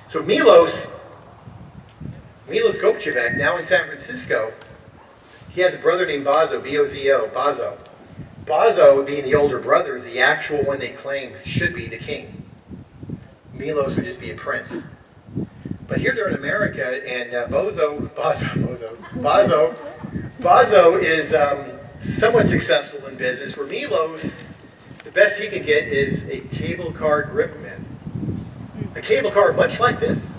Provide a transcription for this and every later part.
So Milos Gopchevek, now in San Francisco, he has a brother named Bozo, B-O-Z-O, Bozo. Bozo, being the older brother, is the actual one they claim should be the king. Milos would just be a prince. But here they're in America, and Bozo is somewhat successful in business, where Milos, the best he can get is a cable car gripman. A cable car much like this.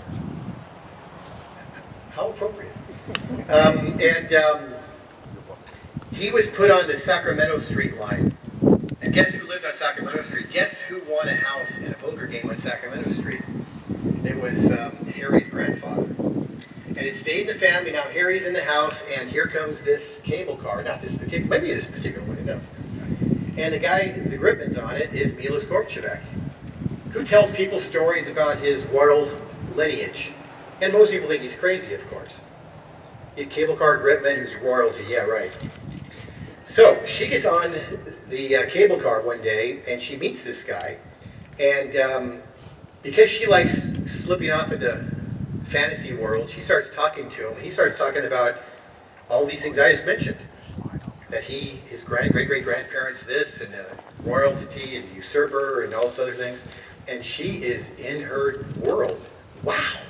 How appropriate. He was put on the Sacramento Street line. And guess who lived on Sacramento Street? Guess who won a house in a poker game on Sacramento Street? It was Harry's grandfather. And it stayed in the family. Now Harry's in the house, and here comes this cable car. Not this particular, maybe this particular one, who knows? And the guy, the gripman's on it, is Milos Gorbachev, who tells people stories about his royal lineage. And most people think he's crazy, of course. A cable car gripman who's royalty, yeah, right. So she gets on the cable car one day, and she meets this guy. And because she likes slipping off into fantasy world, she starts talking to him. He starts talking about all these things I just mentioned. That his great-great-grandparents this, and royalty, and usurper, and all these other things. And she is in her world. Wow.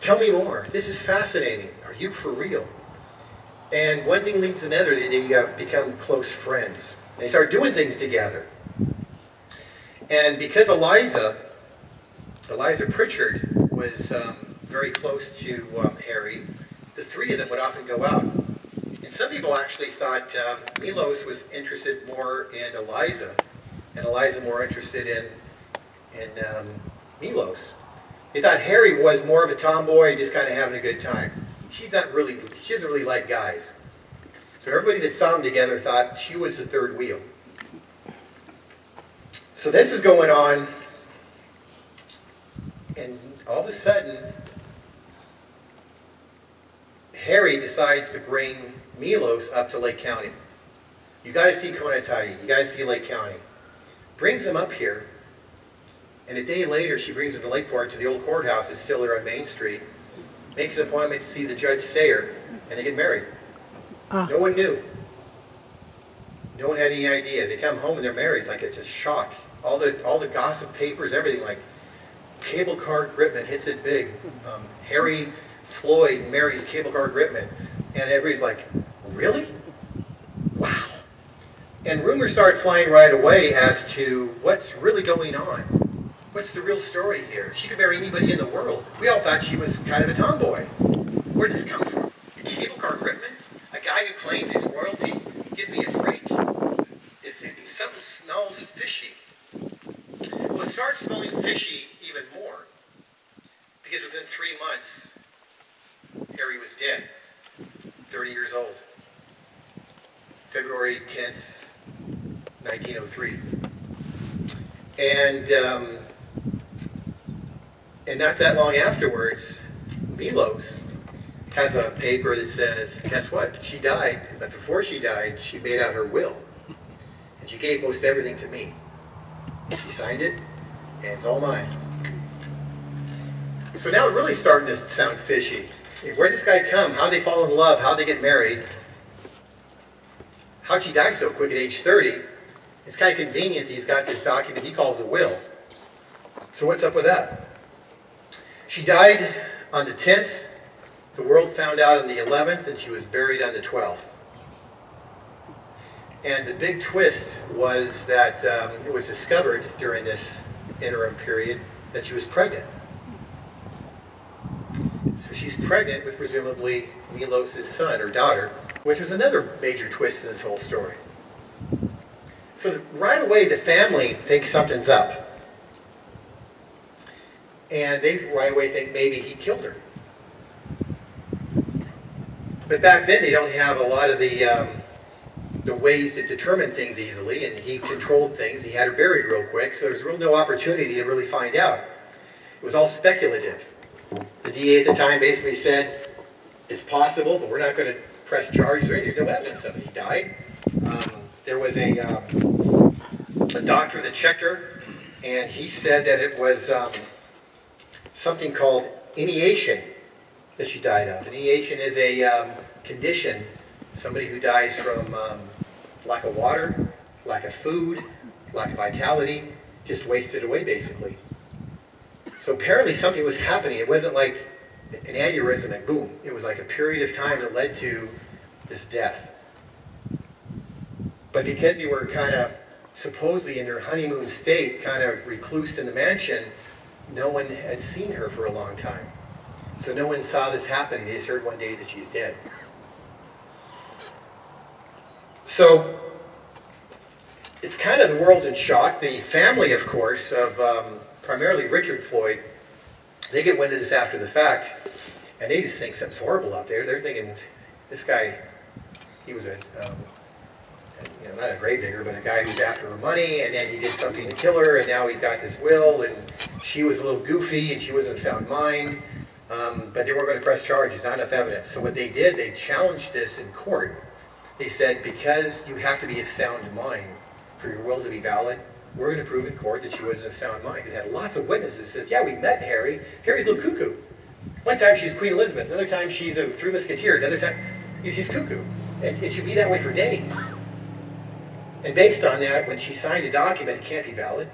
Tell me more. This is fascinating. Are you for real? And one thing leads to another. They become close friends. They start doing things together. And because Eliza Pritchard was very close to Harry, the three of them would often go out. And some people actually thought Milos was interested more in Eliza, and Eliza more interested in Milos. They thought Harry was more of a tomboy, just kind of having a good time. She doesn't really like guys. So everybody that saw them together thought she was the third wheel. So this is going on, and all of a sudden, Harry decides to bring Milos up to Lake County. You got to see Konatati. You got to see Lake County. Brings him up here, and a day later, she brings him to Lakeport, to the old courthouse. It's still there on Main Street. Makes an appointment to see the Judge Sayer, and they get married. No one knew. No one had any idea. They come home and they're married. It's like it's a shock. All the gossip papers, everything, like cable car gripman hits it big. Harry Floyd marries cable car gripman, and everybody's like, really? Wow. And rumors start flying right away as to what's really going on. What's the real story here? She could marry anybody in the world. We all thought she was kind of a tomboy. Where did this come from? A cable car gripman? A guy who claims he's royalty? Give me a break. Something smells fishy. Well, it starts smelling fishy even more, because within 3 months, Harry was dead, 30 years old. February 10th, 1903. And not that long afterwards, Milos has a paper that says, guess what? She died, but before she died, she made out her will. And she gave most everything to me. She signed it, and it's all mine. So now it's really starting to sound fishy. Where did this guy come? How did they fall in love? How did they get married? How'd she die so quick at age 30? It's kind of convenient he's got this document he calls a will. So what's up with that? She died on the 10th. The world found out on the 11th, and she was buried on the 12th. And the big twist was that it was discovered during this interim period that she was pregnant. So she's pregnant with presumably Milos' son or daughter, which was another major twist in this whole story. So right away the family thinks something's up. And they right away think maybe he killed her. But back then they don't have a lot of the ways to determine things easily, and he controlled things. He had her buried real quick, so there's real no opportunity to really find out. It was all speculative. The DA at the time basically said, it's possible, but we're not going to press charges or anything. There's no evidence of it. He died. There was a doctor that checked her, and he said that it was something called ineation that she died of. Ineation is a condition, somebody who dies from lack of water, lack of food, lack of vitality, just wasted away basically. So apparently something was happening. It wasn't like an aneurysm and boom. It was like a period of time that led to this death. But because they were kind of supposedly in their honeymoon state, kind of reclused in the mansion, no one had seen her for a long time. So no one saw this happening. They just heard one day that she's dead. So it's kind of the world in shock. The family, of course, of primarily Richard Floyd, they get wind of this after the fact, and they just think something's horrible out there. They're thinking, this guy, he was a, not a gravedigger, but a guy who's after her money, and then he did something to kill her, and now he's got this will, and she was a little goofy, and she wasn't of sound mind, but they weren't going to press charges, not enough evidence. So what they did, they challenged this in court. They said, because you have to be of sound mind for your will to be valid, we're going to prove in court that she wasn't of sound mind. Because they had lots of witnesses that says, yeah, we met Harry. Harry's a little cuckoo. One time she's Queen Elizabeth. Another time she's a Three Musketeer. Another time she's cuckoo. And it should be that way for days. And based on that, when she signed a document, it can't be valid.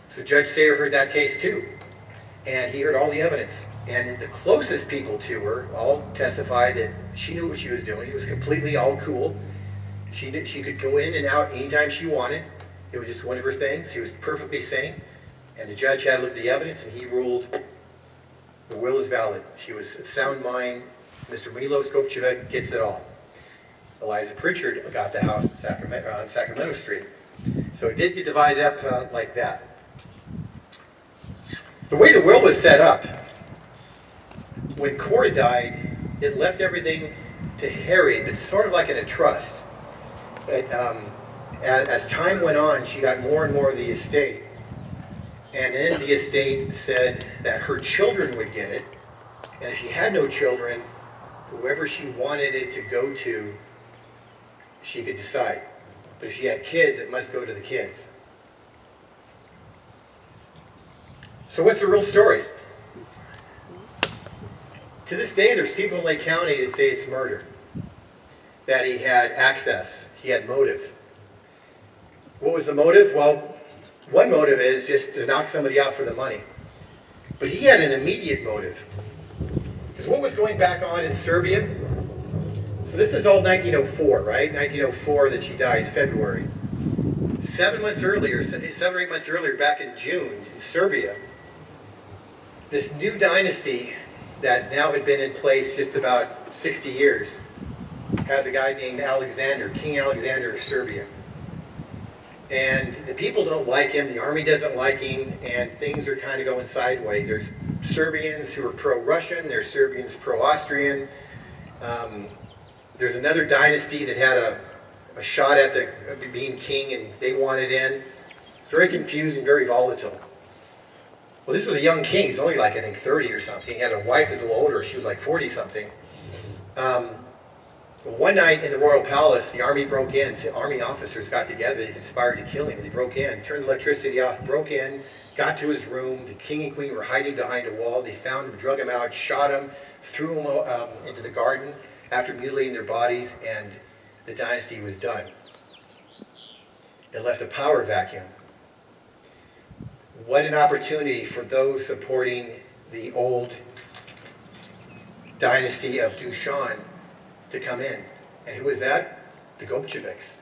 So Judge Sayer heard that case too. And he heard all the evidence. And the closest people to her all testified that she knew what she was doing. It was completely all cool. She could go in and out anytime she wanted. It was just one of her things. She was perfectly sane. And the judge had to look at the evidence, and he ruled the will is valid. She was of sound mind. Mr. Milo Skopjevic gets it all. Eliza Pritchard got the house in on Sacramento Street. So it did get divided up like that. The way the will was set up, when Cora died, it left everything to Harry, but sort of like in a trust. But, as time went on, she got more and more of the estate. And then the estate said that her children would get it. And if she had no children, whoever she wanted it to go to, she could decide. But if she had kids, it must go to the kids. So what's the real story? To this day, there's people in Lake County that say it's murder. That he had access, he had motive. What was the motive? Well, one motive is just to knock somebody out for the money. But he had an immediate motive. Because what was going back on in Serbia? So this is all 1904, right? 1904 that she dies, February. 7 months earlier, 7 or 8 months earlier, back in June, in Serbia, this new dynasty that now had been in place just about 60 years has a guy named Alexander, King Alexander of Serbia. And the people don't like him, the army doesn't like him, and things are kind of going sideways. There's Serbians who are pro-Russian, there's Serbians pro-Austrian. There's another dynasty that had a shot at being king, and they wanted in. Very confused and very volatile. Well, this was a young king. He's only like, I think, 30 or something. He had a wife who's a little older. She was like 40-something. One night in the royal palace, the army broke in. Army officers got together. They conspired to kill him. They broke in, turned the electricity off, broke in, got to his room. The king and queen were hiding behind a wall. They found him, drug him out, shot him, threw him into the garden after mutilating their bodies, and the dynasty was done. It left a power vacuum. What an opportunity for those supporting the old dynasty of Dushan to come in. And who was that? The Gopcheviks.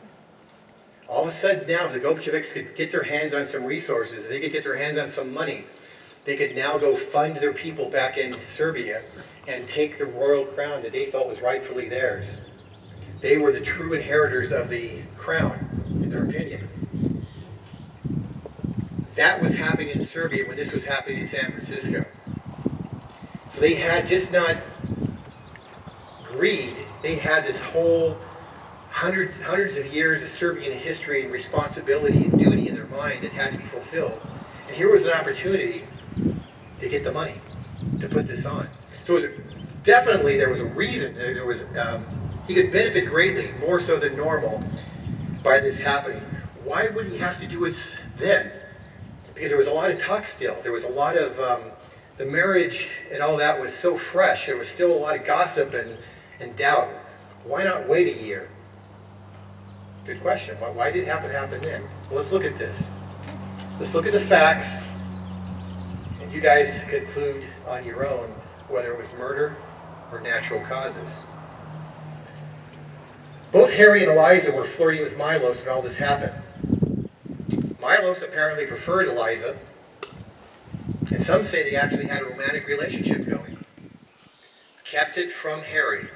All of a sudden now, if the Gopcheviks could get their hands on some resources, if they could get their hands on some money, they could now go fund their people back in Serbia and take the royal crown that they thought was rightfully theirs. They were the true inheritors of the crown, in their opinion. That was happening in Serbia when this was happening in San Francisco. So they had just not greed, they had this whole hundreds of years of Serbian history and responsibility and duty in their mind that had to be fulfilled. And here was an opportunity to get the money to put this on. So it was definitely, there was a reason, there was, he could benefit greatly, more so than normal, by this happening. Why would he have to do it then? Because there was a lot of talk still. There was a lot of the marriage and all that was so fresh. There was still a lot of gossip and doubt. Why not wait a year? Good question. Why did it happen then? Well, let's look at this. Let's look at the facts, and you guys conclude on your own whether it was murder or natural causes. Both Harry and Eliza were flirting with Milos when all this happened. Milos apparently preferred Eliza, and some say they actually had a romantic relationship going. Kept it from Harry.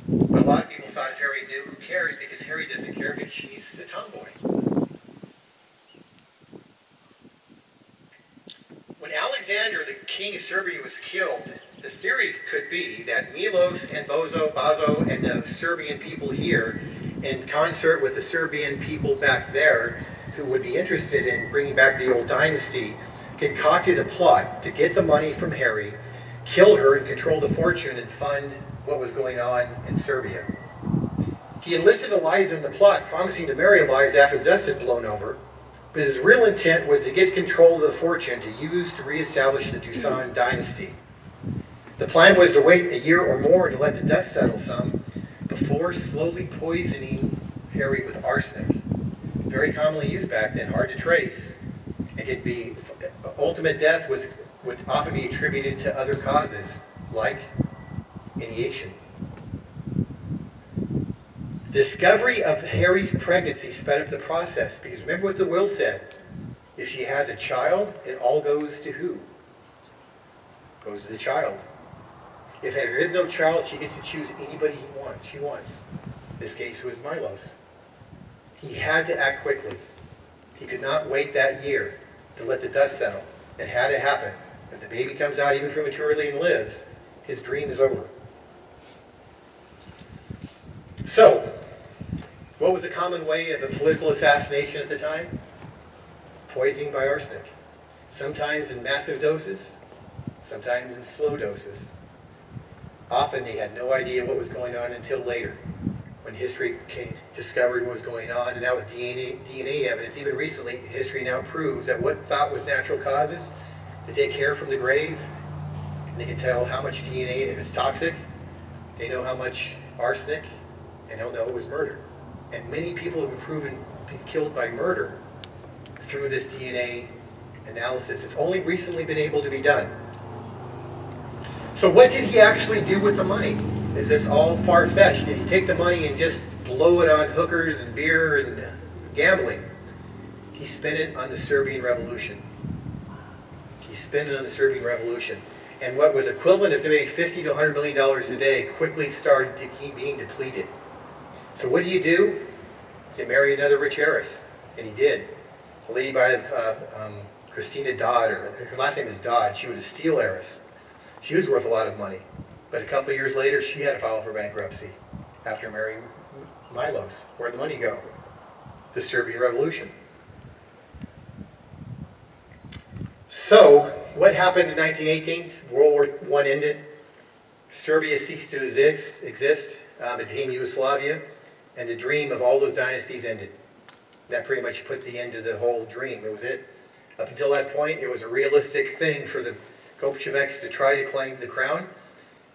But a lot of people thought if Harry knew, who cares? Because Harry doesn't care because she's a tomboy. When Alexander, the king of Serbia, was killed, the theory could be that Milos and Bazo and the Serbian people here, in concert with the Serbian people back there, who would be interested in bringing back the old dynasty, concocted a plot to get the money from Harry, kill her and control the fortune and fund what was going on in Serbia. He enlisted Eliza in the plot, promising to marry Eliza after the dust had blown over, but his real intent was to get control of the fortune to use to reestablish the Dusan dynasty. The plan was to wait a year or more to let the dust settle some before slowly poisoning Harry with arsenic. Very commonly used back then, hard to trace. It could be, ultimate death would often be attributed to other causes, like initiation. Discovery of Harry's pregnancy sped up the process, because remember what the will said. If she has a child, it all goes to who? Goes to the child. If there is no child, she gets to choose anybody she wants. In this case, it was Milos. He had to act quickly. He could not wait that year to let the dust settle. It had to happen. If the baby comes out even prematurely and lives, his dream is over. So, what was the common way of a political assassination at the time? Poisoning by arsenic. Sometimes in massive doses, sometimes in slow doses. Often they had no idea what was going on until later, when history discovered what was going on, and now with DNA evidence, even recently, history now proves that what thought was natural causes, they take hair from the grave, and they can tell how much DNA, and if it's toxic, they know how much arsenic, and they'll know it was murder. And many people have been proven killed by murder through this DNA analysis. It's only recently been able to be done. So what did he actually do with the money? Is this all far-fetched? Did he take the money and just blow it on hookers and beer and gambling? He spent it on the Serbian Revolution. He spent it on the Serbian Revolution. And what was equivalent of maybe $50 to $100 million a day quickly started being depleted. So what do? You marry another rich heiress. And he did. A lady by Christina Dodd, or her last name is Dodd. She was a steel heiress. She was worth a lot of money. But a couple of years later, she had to file for bankruptcy after marrying Milos. Where'd the money go? The Serbian Revolution. So, what happened in 1918? World War I ended. Serbia ceased to exist. It became Yugoslavia. And the dream of all those dynasties ended. That pretty much put the end to the whole dream. It was it. Up until that point, it was a realistic thing for the Kopčeviks to try to claim the crown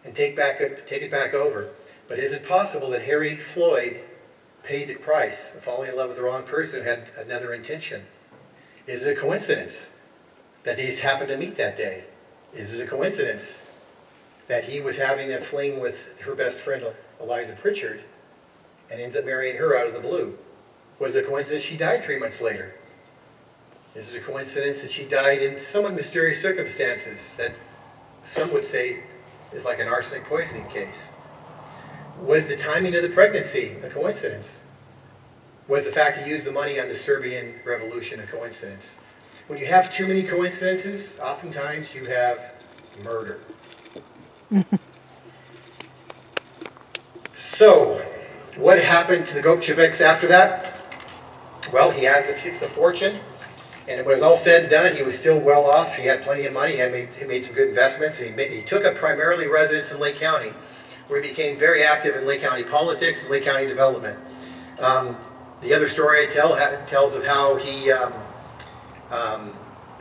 and take it back over. But is it possible that Harry Floyd paid the price of falling in love with the wrong person who had another intention? Is it a coincidence that these happened to meet that day? Is it a coincidence that he was having a fling with her best friend Eliza Pritchard and ends up marrying her out of the blue? Was it a coincidence she died 3 months later? Is it a coincidence that she died in somewhat mysterious circumstances that some would say is like an arsenic poisoning case? Was the timing of the pregnancy a coincidence? Was the fact he used the money on the Serbian Revolution a coincidence? When you have too many coincidences, oftentimes you have murder. So, what happened to the Kopčeviks after that? Well, he has the fortune. And when it was all said and done, he was still well off. He had plenty of money. He made some good investments. He took up primarily residence in Lake County, where he became very active in Lake County politics and Lake County development. The other story I tell tells of how he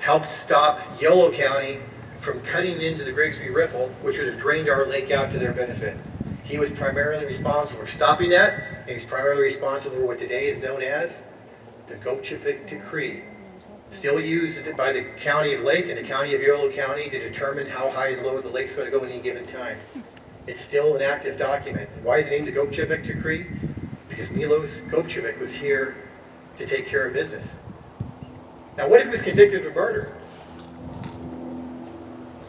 helped stop Yolo County from cutting into the Grigsby Riffle, which would have drained our lake out to their benefit. He was primarily responsible for stopping that, and he's primarily responsible for what today is known as the Gotchevic Decree, still used by the County of Lake and the County of Yolo County to determine how high and low the lake's going to go at any given time. It's still an active document. And why is it named the Gotchevic Decree? Because Milos Gotchevic was here to take care of business. Now, what if he was convicted of murder?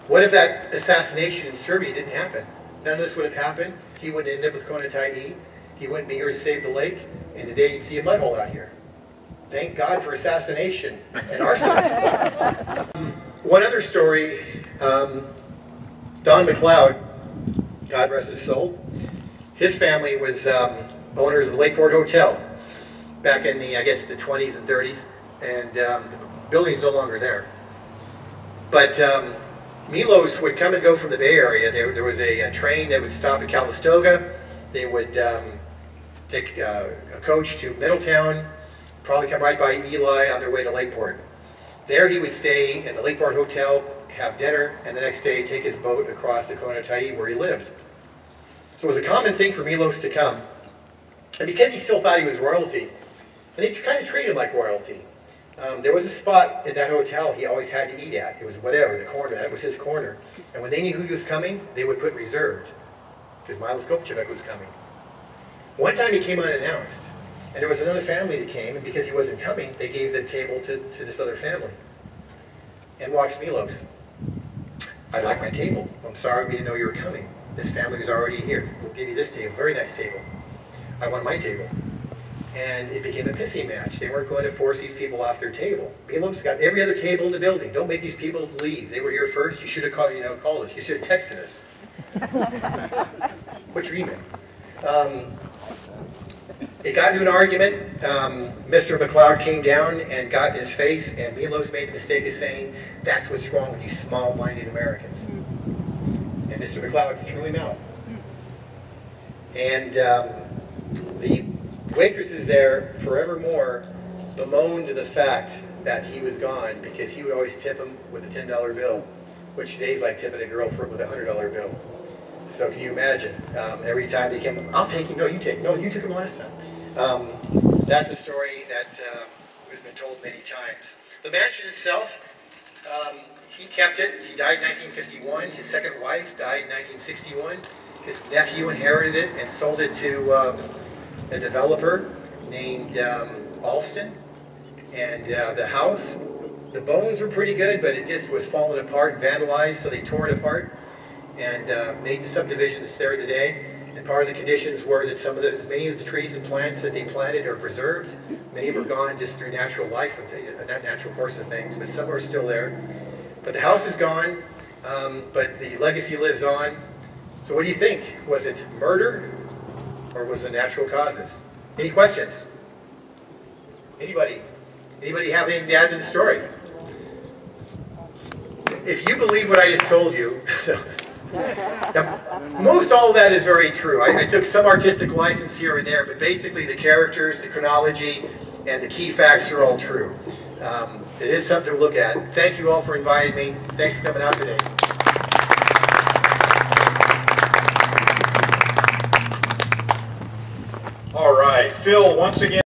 What if that assassination in Serbia didn't happen? None of this would have happened. He wouldn't end up with Konatai. He wouldn't be here to save the lake. And today you'd see a mud hole out here. Thank God for assassination and arson. One other story, Don McLeod, God rest his soul, his family was owners of the Lakeport Hotel back in the, I guess, the 20s and 30s. And the building's no longer there. But Milos would come and go from the Bay Area. There was a train that would stop at Calistoga. They would take a coach to Middletown, probably come right by Eli on their way to Lakeport. There he would stay at the Lakeport Hotel, have dinner, and the next day take his boat across to Konatai where he lived. So it was a common thing for Milos to come. And because he still thought he was royalty, and they kind of treated him like royalty, there was a spot in that hotel he always had to eat at. It was whatever, the corner, that was his corner. And when they knew who he was coming, they would put reserved, because Milos Gotchevic was coming. One time he came unannounced, and there was another family that came, and because he wasn't coming, they gave the table to this other family. And walks Milos. I like my table. I'm sorry we didn't know you were coming. This family was already here. We'll give you this table, very nice table. I want my table. And it became a pissing match. They weren't going to force these people off their table. Milos got every other table in the building. Don't make these people leave. They were here first. You should have called us. You should have texted us. What's your email? It got into an argument. Mr. McLeod came down and got in his face, and Milos made the mistake of saying, "That's what's wrong with you small-minded Americans." And Mr. McLeod threw him out. And the waitresses there forevermore bemoaned the fact that he was gone, because he would always tip them with a $10 bill, which today's like tipping a girl with a $100 bill. So can you imagine? Every time they came, I'll take him. No, you take him. No, you took him last time. That's a story that has been told many times. The mansion itself, he kept it. He died in 1951. His second wife died in 1961. His nephew inherited it and sold it to a developer named Alston. And the house, the bones were pretty good, but it just was falling apart and vandalized, so they tore it apart and made the subdivision that's there today. And part of the conditions were that many of the trees and plants that they planted are preserved. Many of them are gone just through natural life, not natural course of things, but some are still there. But the house is gone, but the legacy lives on. So what do you think? Was it murder, or was it natural causes? Any questions? Anybody? Anybody have anything to add to the story? If you believe what I just told you, now, most all of that is very true. I took some artistic license here and there, but basically the characters, the chronology, and the key facts are all true. It is something to look at. Thank you all for inviting me. Thanks for coming out today. All right, Phil, once again.